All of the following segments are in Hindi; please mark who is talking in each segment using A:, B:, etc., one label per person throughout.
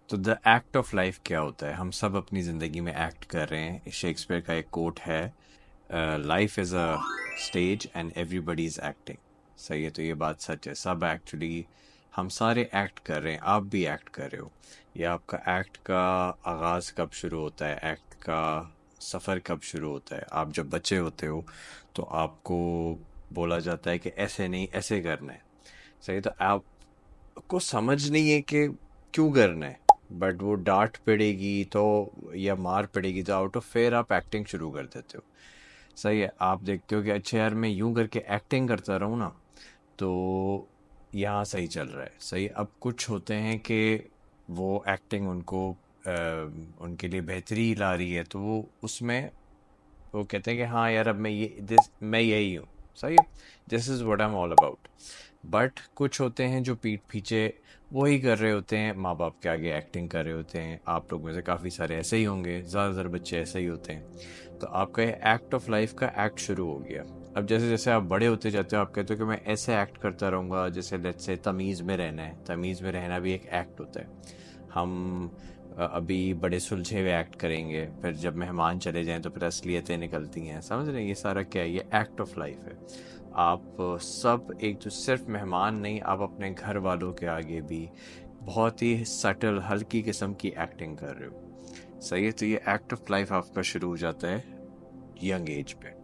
A: तो द एक्ट ऑफ लाइफ क्या होता है? हम सब अपनी ज़िंदगी में एक्ट कर रहे हैं। शेक्सपियर का एक कोट है, life is a stage and everybody is acting. सही है, तो ये बात सच है। सब एक्चुअली हम सारे एक्ट कर रहे हैं, आप भी एक्ट कर रहे हो। ये आपका एक्ट का आगाज़ कब शुरू होता है, एक्ट का सफ़र कब शुरू होता है? आप जब बच्चे होते हो तो आपको बोला जाता है कि ऐसे नहीं, ऐसे करना है। सही, तो आपको समझ नहीं है कि क्यों करना है, बट वो डांट पड़ेगी तो या मार पड़ेगी तो आउट ऑफ फेयर आप एक्टिंग शुरू कर देते हो। सही है, आप देखते हो कि अच्छा यार मैं यूं करके एक्टिंग करता रहूं ना, तो यहाँ सही चल रहा है। सही, अब कुछ होते हैं कि वो एक्टिंग उनको उनके लिए बेहतरी ला रही है, तो वो उसमें वो कहते हैं कि हाँ यार अब मैं यही हूँ। सही है, this is what I am all about. But कुछ होते हैं जो पीठ पीछे वही कर रहे होते हैं, माँ बाप के आगे एक्टिंग कर रहे होते हैं। आप लोग में से काफ़ी सारे ऐसे ही होंगे, ज़्यादातर बच्चे ऐसे ही होते हैं। तो आपका ये एक्ट ऑफ लाइफ का एक्ट शुरू हो गया। अब जैसे जैसे आप बड़े होते जाते हो, आप कहते हो कि मैं ऐसे एक्ट करता रहूँगा, जैसे लेट्स से तमीज़ में रहना है। तमीज़ में रहना भी एक एक्ट होता है। हम अभी बड़े सुलझे हुए एक्ट करेंगे, फिर जब मेहमान चले जाएं तो फिर असलियतें निकलती हैं। समझ रहे हैं, ये सारा क्या है? ये एक्ट ऑफ लाइफ है। आप सब एक तो सिर्फ मेहमान नहीं, आप अपने घर वालों के आगे भी बहुत ही सटल हल्की किस्म की एक्टिंग कर रहे हो। सही है, तो ये एक्ट ऑफ लाइफ आपका शुरू हो जाता है यंग एज पे।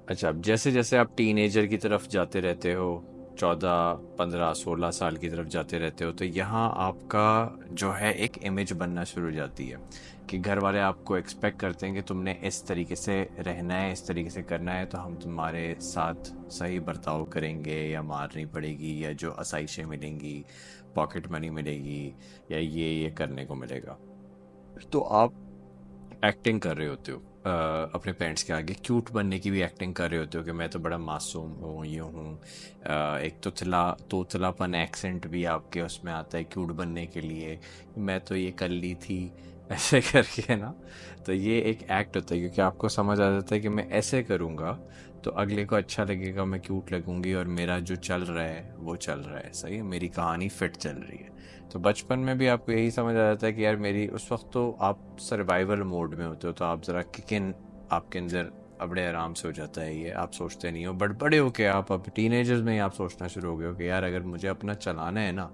A: अच्छा, अब जैसे जैसे आप टीनेजर की तरफ जाते रहते हो, 14 15 16 साल की तरफ जाते रहते हो, तो यहाँ आपका जो है एक इमेज बनना शुरू हो जाती है कि घर वाले आपको एक्सपेक्ट करते हैं कि तुमने इस तरीके से रहना है, इस तरीके से करना है, तो हम तुम्हारे साथ सही बर्ताव करेंगे, या मारनी पड़ेगी, या जो आसाइशें मिलेंगी, पॉकेट मनी मिलेगी, या ये करने को मिलेगा। तो आप एक्टिंग कर रहे होते हो, अपने पेरेंट्स के आगे क्यूट बनने की भी एक्टिंग कर रहे होते हो कि मैं तो बड़ा मासूम हूँ, ये हूँ। एक तोतलापन एक्सेंट भी आपके उसमें आता है क्यूट बनने के लिए। मैं तो ये कर ली थी ऐसे करके ना। तो ये एक एक्ट होता है, क्योंकि आपको समझ आ जाता है कि मैं ऐसे करूँगा तो अगले को अच्छा लगेगा, मैं क्यूट लगूंगी, और मेरा जो चल रहा है वो चल रहा है। सही है, मेरी कहानी फिट चल रही है। तो बचपन में भी आपको यही समझ आ जाता है कि यार मेरी उस वक्त तो आप सर्वाइवल मोड में होते हो, तो आप ज़रा किक इन आपके अंदर बड़े आराम से हो जाता है। ये आप सोचते नहीं हो, बट बड़े हो के आप अब टीनेजर्स में ही आप सोचना शुरू हो गए हो कि यार अगर मुझे अपना चलाना है ना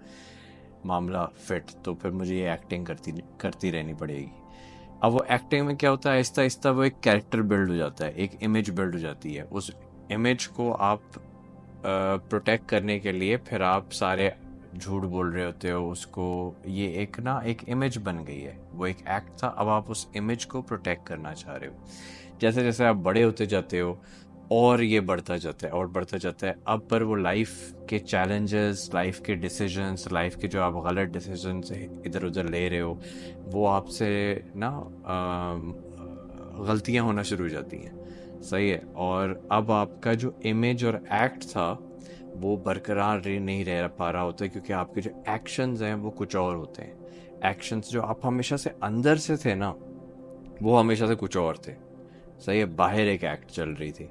A: मामला फिट, तो फिर मुझे ये एक्टिंग करती करती रहनी पड़ेगी। अब वो एक्टिंग में क्या होता है, आहिस्ता आहिस्ता वो एक कैरेक्टर बिल्ड हो जाता है, एक इमेज बिल्ड हो जाती है। उस इमेज को आप प्रोटेक्ट करने के लिए फिर आप सारे झूठ बोल रहे होते हो उसको। ये एक ना एक इमेज बन गई है, वो एक एक्ट था, अब आप उस इमेज को प्रोटेक्ट करना चाह रहे हो। जैसे जैसे आप बड़े होते जाते हो और ये बढ़ता जाता है और बढ़ता जाता है। अब पर वो लाइफ के चैलेंजेस, लाइफ के डिसीजंस, लाइफ के जो आप गलत डिसीजंस इधर उधर ले रहे हो, वो आपसे ना गलतियां होना शुरू हो जाती हैं। सही है, और अब आपका जो इमेज और एक्ट था वो बरकरार नहीं रह पा रहा होता है, क्योंकि आपके जो एक्शंस हैं वो कुछ और होते हैं। एक्शंस जो आप हमेशा से अंदर से थे ना, वो हमेशा से कुछ और थे। सही है, बाहर एक एक्ट चल रही थी।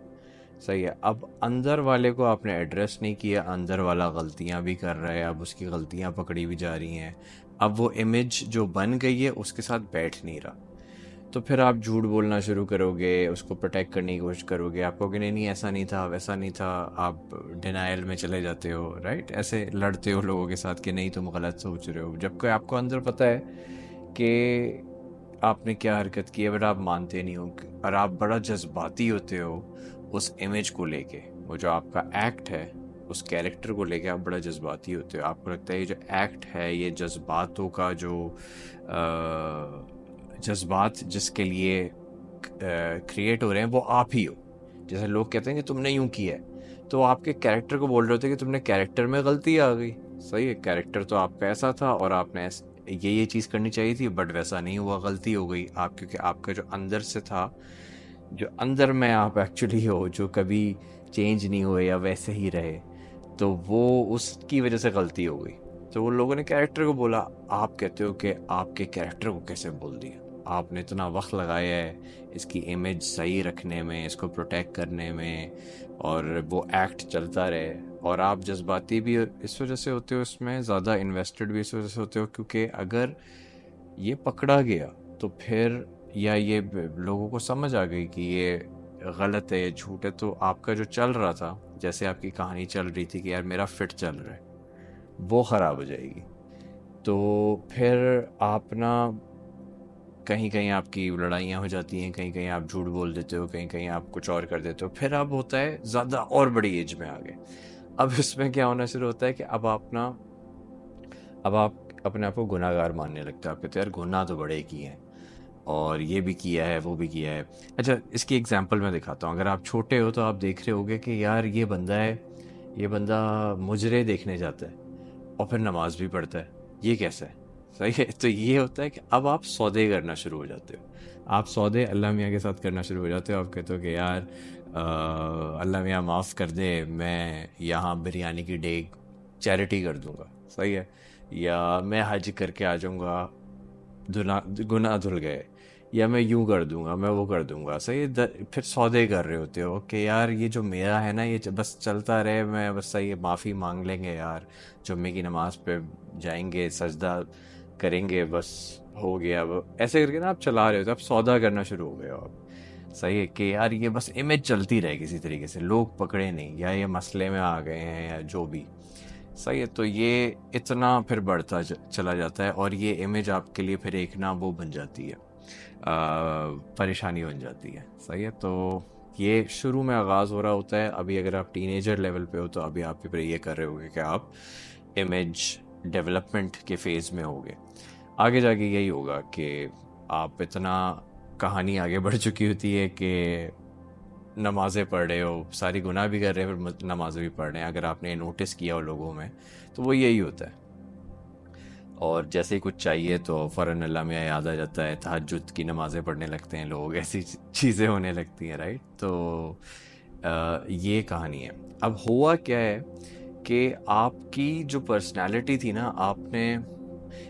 A: सही है, अब अंदर वाले को आपने एड्रेस नहीं किया, अंदर वाला गलतियां भी कर रहा है, अब उसकी गलतियां पकड़ी भी जा रही हैं। अब वो इमेज जो बन गई है उसके साथ बैठ नहीं रहा, तो फिर आप झूठ बोलना शुरू करोगे, उसको प्रोटेक्ट करने की कोशिश करोगे। आप कहोगे नहीं नहीं ऐसा नहीं था, वैसा नहीं था। आप डिनायल में चले जाते हो, राइट? ऐसे लड़ते हो लोगों के साथ कि नहीं तुम गलत सोच रहे हो, जबकि आपको अंदर पता है कि आपने क्या हरकत की है, बट आप मानते नहीं हो। और आप बड़ा जज्बाती होते हो उस इमेज को लेके। वो जो आपका एक्ट है, उस कैरेक्टर को लेके आप बड़ा जज्बाती होते हो। आपको लगता है ये जो एक्ट है, ये जज्बातों का जो जज्बात जिसके लिए क्रिएट हो रहे हैं वो आप ही हो। जैसे लोग कहते हैं कि तुमने यूं किया है, तो आपके कैरेक्टर को बोल रहे होते हैं कि तुमने कैरेक्टर में गलती आ गई। सही है, कैरेक्टर तो आपका ऐसा था और आपने ये चीज़ करनी चाहिए थी, बट वैसा नहीं हुआ, गलती हो गई आप, क्योंकि आपका जो अंदर से था, जो अंदर में आप एक्चुअली हो, जो कभी चेंज नहीं हुए या वैसे ही रहे, तो वो उसकी वजह से गलती हो गई। तो वो लोगों ने कैरेक्टर को बोला। आप कहते हो कि आपके कैरेक्टर को कैसे बोल दिया? आपने इतना वक्त लगाया है इसकी इमेज सही रखने में, इसको प्रोटेक्ट करने में, और वो एक्ट चलता रहे। और आप जज्बाती भी इस वजह से होते हो, इसमें ज़्यादा इन्वेस्टेड भी इस वजह से होते हो, क्योंकि अगर ये पकड़ा गया तो फिर, या ये लोगों को समझ आ गई कि ये गलत है, ये झूठ है, तो आपका जो चल रहा था, जैसे आपकी कहानी चल रही थी कि यार मेरा फिट चल रहा है, वो ख़राब हो जाएगी। तो फिर आप ना, कहीं कहीं आपकी लड़ाइयाँ हो जाती हैं, कहीं कहीं आप झूठ बोल देते हो, कहीं कहीं आप कुछ और कर देते हो, फिर अब होता है ज़्यादा और बड़ी एज में आ गए। अब इसमें क्या होना शुरू होता है कि अब आप अपने आप को गुनाहगार मानने लगते हो। आप कहते हो यार गुनाह तो बड़े किए हैं, और ये भी किया है, वो भी किया है। अच्छा, इसकी एग्जांपल मैं दिखाता हूँ। अगर आप छोटे हो तो आप देख रहे होगे कि यार ये बंदा है, ये बंदा मुजरे देखने जाता है और फिर नमाज भी पढ़ता है, ये कैसा है? सही है। तो ये होता है कि अब आप सौदे करना शुरू हो जाते हो। आप सौदे अल्लाह मियाँ के साथ करना शुरू हो जाते हो। आप कहते हो कि यार अल्लाह मियाँ माफ़ कर दे, मैं यहाँ बिरयानी की डेग चैरिटी कर दूंगा। सही है। या मैं हज करके आ जाऊंगा, धुना गुनाह धुल गए। या मैं यूं कर दूंगा, मैं वो कर दूंगा। सही है। फिर सौदे कर रहे होते हो कि यार ये जो मेरा है ना, ये बस चलता रहे, मैं बस सही है, माफ़ी मांग लेंगे यार, जुम्मे की नमाज पे जाएंगे, सजदा करेंगे, बस हो गया। अब ऐसे करके ना आप चला रहे हो, तो आप सौदा करना शुरू हो गए हो आप। सही है कि यार ये बस इमेज चलती रहे किसी तरीके से, लोग पकड़े नहीं, या ये मसले में आ गए हैं, या जो भी। सही है। तो ये इतना फिर बढ़ता चला जाता है, और ये इमेज आपके लिए फिर एक ना वो बन जाती है, परेशानी बन जाती है। सही है। तो ये शुरू में आगाज़ हो रहा होता है। अभी अगर आप टीनेजर लेवल पे हो तो अभी आप फिर ये कर रहे होगे कि आप इमेज डेवलपमेंट के फेज़ में होगे। आगे जाके यही होगा कि आप इतना, कहानी आगे बढ़ चुकी होती है कि नमाज़ें पढ़ रहे हो, सारी गुनाह भी कर रहे हो, फिर नमाज़ें भी पढ़ रहे हैं। अगर आपने नोटिस किया हो लोगों में, तो वो यही होता है। और जैसे ही कुछ चाहिए तो फ़ौरन अल्लाह मियाँ याद आ जाता है, तहज्जुद की नमाज़ें पढ़ने लगते हैं लोग, ऐसी चीज़ें होने लगती हैं, राइट? तो ये कहानी है। अब हुआ क्या है कि आपकी जो पर्सनैलिटी थी ना, आपने,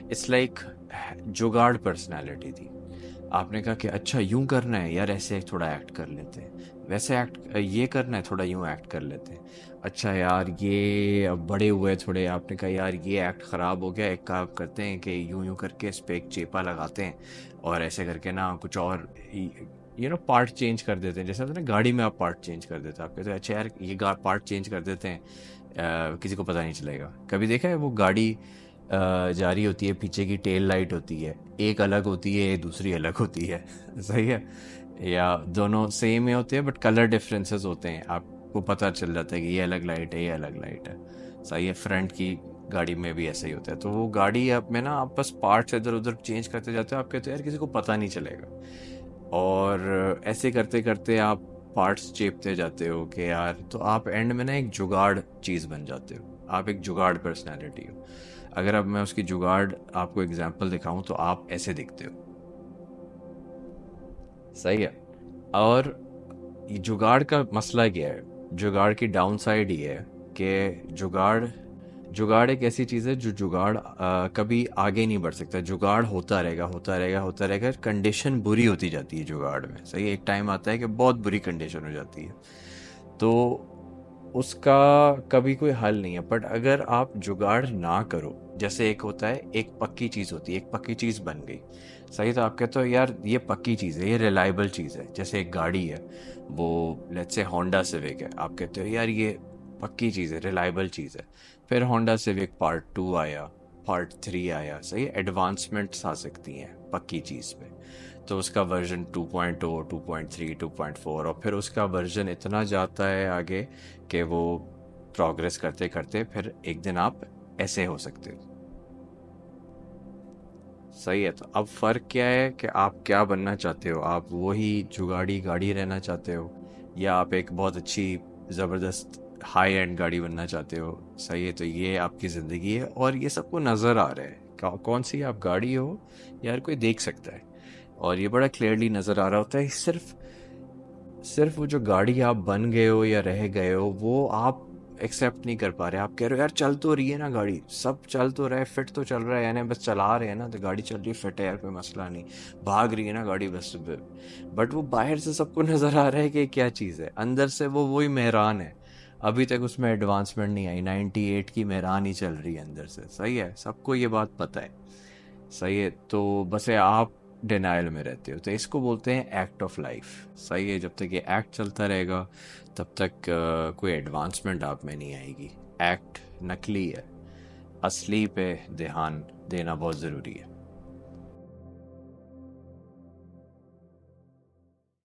A: इट्स लाइक जुगाड़ पर्सनैलिटी थी। आपने कहा कि अच्छा यूं करना है यार, ऐसे थोड़ा एक्ट कर लेते हैं, वैसे एक्ट ये करना है, थोड़ा यूं एक्ट कर लेते हैं। अच्छा यार ये अब बड़े हुए थोड़े, आपने कहा यार ये एक्ट ख़राब हो गया, एक काम करते हैं कि यूं यूं करके इस पे एक चेपा लगाते हैं, और ऐसे करके ना कुछ और पार्ट चेंज कर देते हैं। जैसे होता है ना गाड़ी में आप पार्ट चेंज कर देते हैं, आप कहते हैं अच्छा यार ये पार्ट चेंज कर देते हैं, किसी को पता नहीं चलेगा। कभी देखा है वो गाड़ी जा रही होती है, पीछे की टेल लाइट होती है, एक अलग होती है, दूसरी अलग होती है। सही है। या दोनों सेम ही होते हैं बट कलर डिफरेंसेस होते हैं, आपको पता चल जाता है कि ये अलग लाइट है, ये अलग लाइट है। सही है। फ्रंट की गाड़ी में भी ऐसा ही होता है। तो वो गाड़ी आप में ना, आप बस पार्ट्स इधर उधर चेंज करते जाते हो, आप कहते हो यार किसी को पता नहीं चलेगा। और ऐसे करते करते आप पार्ट्स चेपते जाते हो कि यार, तो आप एंड में ना एक जुगाड़ चीज़ बन जाते हो, आप एक जुगाड़ पर्सनैलिटी हो। अगर अब मैं उसकी जुगाड़ आपको एग्जांपल दिखाऊं तो आप ऐसे दिखते हो। सही है। और ये जुगाड़ का मसला क्या है, जुगाड़ की डाउन साइड ये है कि जुगाड़ जुगाड़ एक ऐसी चीज़ है जो जुगाड़ कभी आगे नहीं बढ़ सकता। जुगाड़ होता रहेगा, होता रहेगा, होता रहेगा, कंडीशन बुरी होती जाती है जुगाड़ में। सही है। एक टाइम आता है कि बहुत बुरी कंडीशन हो जाती है, तो उसका कभी कोई हल नहीं है। बट अगर आप जुगाड़ ना करो, जैसे एक होता है, एक पक्की चीज़ होती है, एक पक्की चीज़ बन गई। सही। तो आप कहते हो यार ये पक्की चीज़ है, ये रिलायबल चीज़ है। जैसे एक गाड़ी है, वो लेट्स से होंडा सिविक है, आप कहते हो यार ये पक्की चीज़ है, रिलायबल चीज़ है। फिर होंडा सिविक पार्ट 2 आया, पार्ट 3 आया। सही। एडवांसमेंट्स आ सकती हैं पक्की चीज़ पे। तो उसका वर्जन 2.0, 2.3, 2.4, और फिर उसका वर्जन इतना जाता है आगे कि वो प्रोग्रेस करते करते फिर एक दिन आप ऐसे हो सकते हो। सही है। तो अब फ़र्क क्या है कि आप क्या बनना चाहते हो? आप वही जुगाड़ी गाड़ी रहना चाहते हो, या आप एक बहुत अच्छी ज़बरदस्त हाई एंड गाड़ी बनना चाहते हो? सही है। तो ये आपकी ज़िंदगी है, और ये सबको नज़र आ रहा है कौन सी आप गाड़ी हो, यार कोई देख सकता है। और ये बड़ा क्लियरली नज़र आ रहा होता है। सिर्फ सिर्फ वो जो गाड़ी आप बन गए हो या रह गए हो, वो आप एक्सेप्ट नहीं कर पा रहे। आप कह रहे हो यार चल तो रही है ना गाड़ी, सब चल तो रहा है, फिट तो चल रहा है, यानी बस चला रहे हैं ना, तो गाड़ी चल रही है, फिट है यार, कोई मसला नहीं, भाग रही है ना गाड़ी बस। बट वो बाहर से सबको नजर आ रहा है कि क्या चीज़ है, अंदर से वो वही मेहरान है। अभी तक उसमें एडवांसमेंट नहीं आई, 98 की मेहरान ही चल रही है अंदर से। सही है। सबको ये बात पता है। सही है, तो बस ये आप डिनाइल में रहते हो, तो इसको बोलते हैं एक्ट ऑफ लाइफ। सही है, जब तक ये एक्ट चलता रहेगा तब तक कोई एडवांसमेंट आप में नहीं आएगी। एक्ट नकली है, असली पे ध्यान देना बहुत ज़रूरी है।